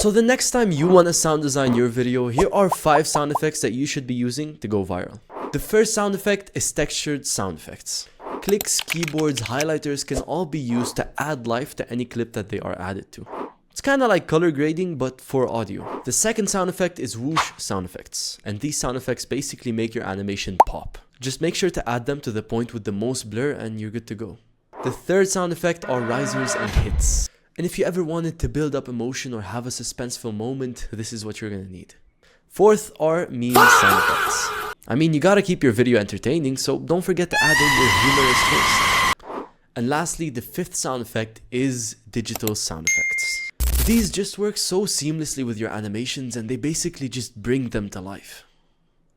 So the next time you want to sound design your video, here are 5 sound effects that you should be using to go viral. The first sound effect is textured sound effects. Clicks, keyboards, highlighters can all be used to add life to any clip that they are added to. It's kinda like color grading, but for audio. The second sound effect is whoosh sound effects, and these sound effects basically make your animation pop. Just make sure to add them to the point with the most blur and you're good to go. The third sound effect are risers and hits. And if you ever wanted to build up emotion or have a suspenseful moment, this is what you're gonna need. Fourth are meme sound effects. I mean, you gotta keep your video entertaining, so don't forget to add in your humorous twist. And lastly, the fifth sound effect is digital sound effects. These just work so seamlessly with your animations and they basically just bring them to life.